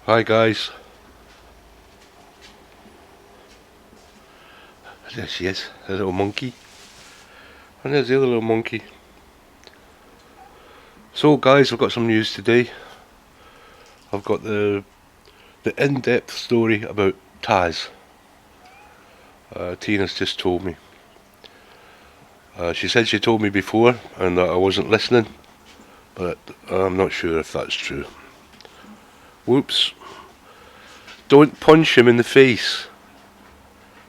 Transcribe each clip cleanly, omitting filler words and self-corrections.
Hi guys. There she is, a little monkey. And there's the other little monkey. So guys, I've got some news today. I've got the in-depth story about Taz. Tina's just told me. She said she told me before and that I wasn't listening, but I'm not sure if that's true. Whoops. Don't punch him in the face.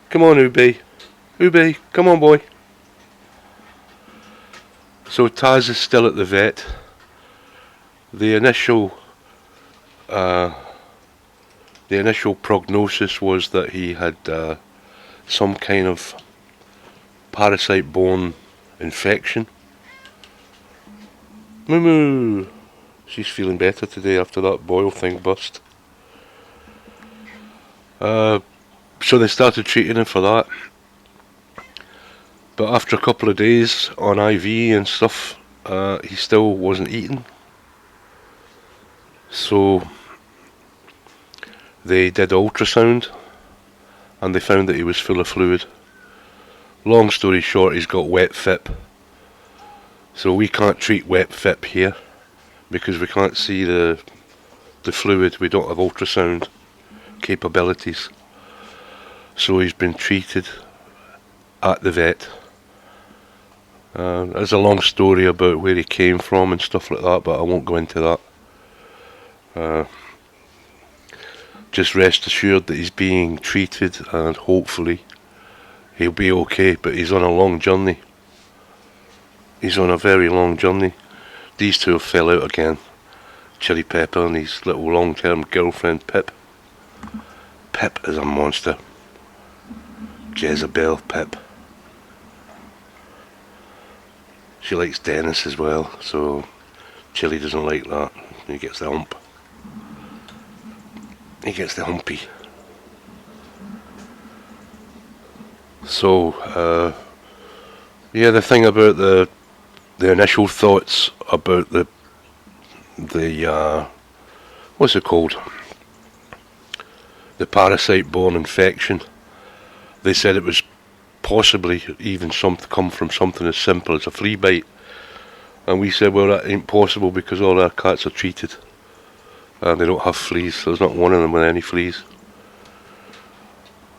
Come on, Ube. Ube, come on, boy. So Taz is still at the vet. The initial prognosis was that he had some kind of parasite-borne infection. Moo moo. She's feeling better today after that boil thing bust. So they started treating him for that. But after a couple of days on IV and stuff, he still wasn't eating. So they did ultrasound and they found that he was full of fluid. Long story short, he's got wet phip. So we can't treat wet phip here because we can't see the fluid. We don't have ultrasound capabilities. So he's been treated at the vet. There's a long story about where he came from and stuff like that, but I won't go into that. Just rest assured that he's being treated and hopefully he'll be okay, but he's on a long journey. He's on a very long journey. These two have fell out again. Chili Pepper and his little long-term girlfriend Pip. Pip is a monster. Jezebel Pip. She likes Dennis as well, so Chili doesn't like that. He gets the hump. He gets the humpy. So, yeah, the thing about the initial thoughts about the what's it called? The parasite-borne infection. They said it was possibly even come from something as simple as a flea bite. And we said, well, that ain't possible because all our cats are treated. And they don't have fleas, so there's not one of them with any fleas.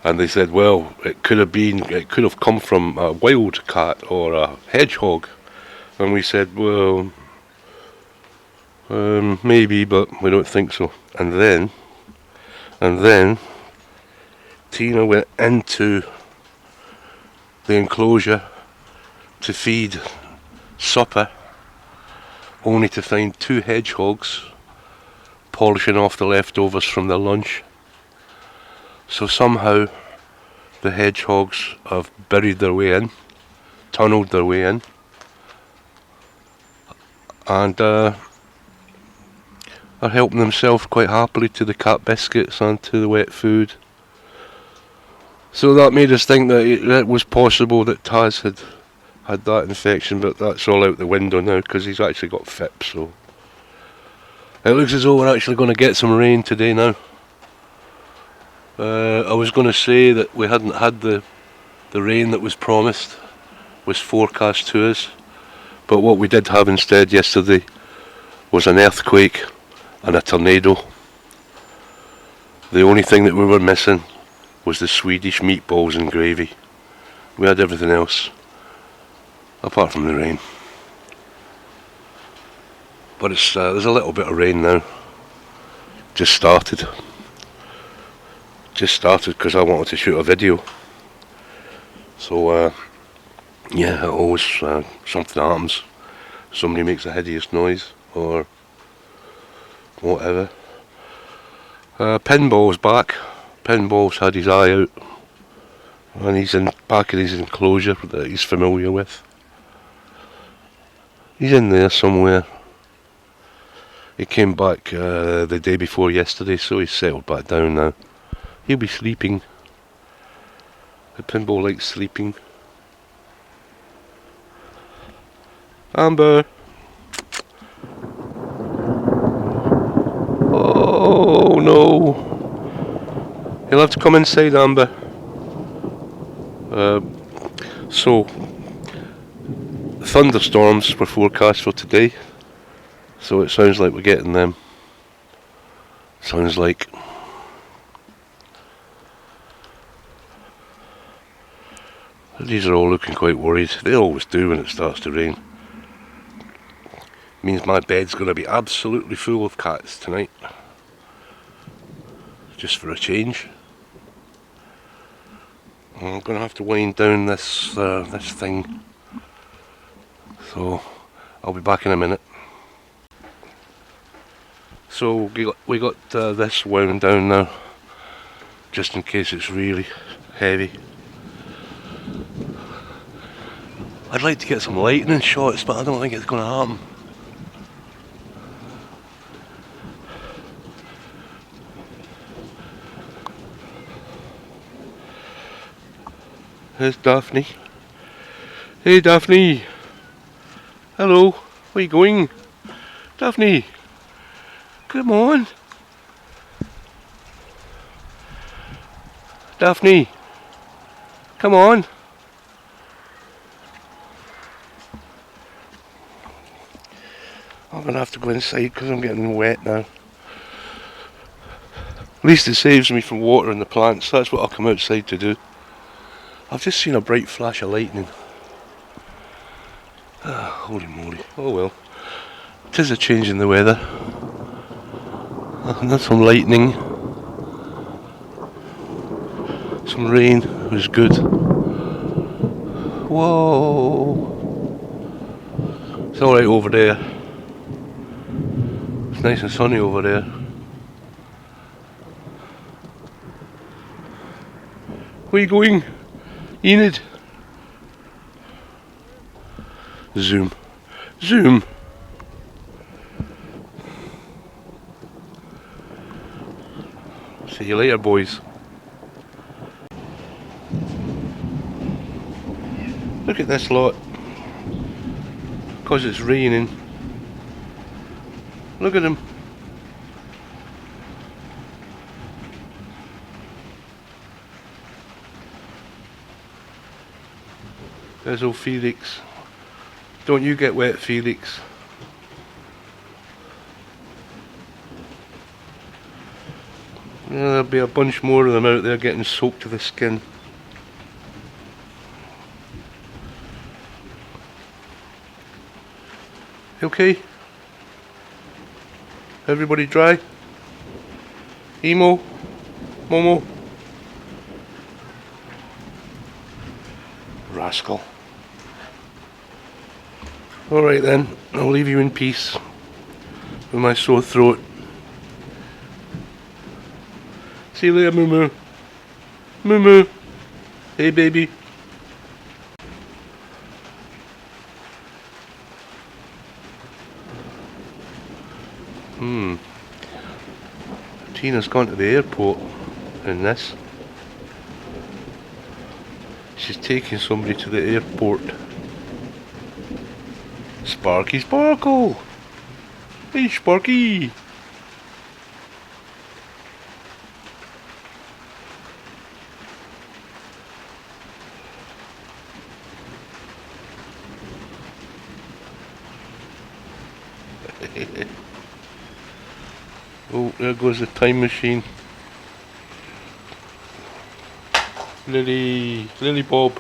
And they said, well, it could have come from a wild cat or a hedgehog. And we said, well, maybe, but we don't think so. And then Tina went into the enclosure to feed supper, only to find two hedgehogs polishing off the leftovers from their lunch. So somehow the hedgehogs have buried their way in, tunnelled their way in, and are helping themselves quite happily to the cat biscuits and to the wet food. So that made us think that it was possible that Taz had that infection, but that's all out the window now because he's actually got phip. So it looks as though we're actually going to get some rain today now. I was going to say that we hadn't had the rain that was promised, was forecast to us, but what we did have instead yesterday was an earthquake and a tornado. The only thing that we were missing was the Swedish meatballs and gravy. We had everything else, apart from the rain. But there's a little bit of rain now. Just started because I wanted to shoot a video. So yeah, always something happens. Somebody makes a hideous noise or whatever. Pinball's back. Pinball's had his eye out and he's back in his enclosure that he's familiar with. He's in there somewhere. He came back the day before yesterday, so he's settled back down now. He'll be sleeping. The Pinball likes sleeping. Amber! Oh no! You'll have to come inside, Amber. So, thunderstorms were forecast for today. So it sounds like we're getting them. Sounds like. These are all looking quite worried. They always do when it starts to rain. Means my bed's going to be absolutely full of cats tonight. Just for a change. I'm going to have to wind down this thing. So I'll be back in a minute. So we got this wound down now, just in case it's really heavy. I'd like to get some lightning shots, but I don't think it's going to happen. There's Daphne. Hey Daphne! Hello, where are you going? Daphne! Come on! Daphne! Come on! I'm going to have to go inside because I'm getting wet now. At least it saves me from watering the plants. That's what I'll come outside to do. I've just seen a bright flash of lightning. Holy moly. Oh well. 'Tis a change in the weather. And that's some lightning. Some rain. It was good. Whoa. It's alright over there. It's nice and sunny over there. Where are you going? Enid? Zoom. Zoom! See you later, boys. Look at this lot. Because it's raining. Look at them. There's old Felix. Don't you get wet, Felix. Yeah, there'll be a bunch more of them out there getting soaked to the skin. Okay? Everybody dry? Emo? Momo? Rascal. Alright then, I'll leave you in peace with my sore throat. See you later, Moo Moo. Moo Moo. Hey baby. Tina's gone to the airport in this. She's taking somebody to the airport. Sparky Sparkle! Hey Sparky! Oh, there goes the time machine. Lily Bob.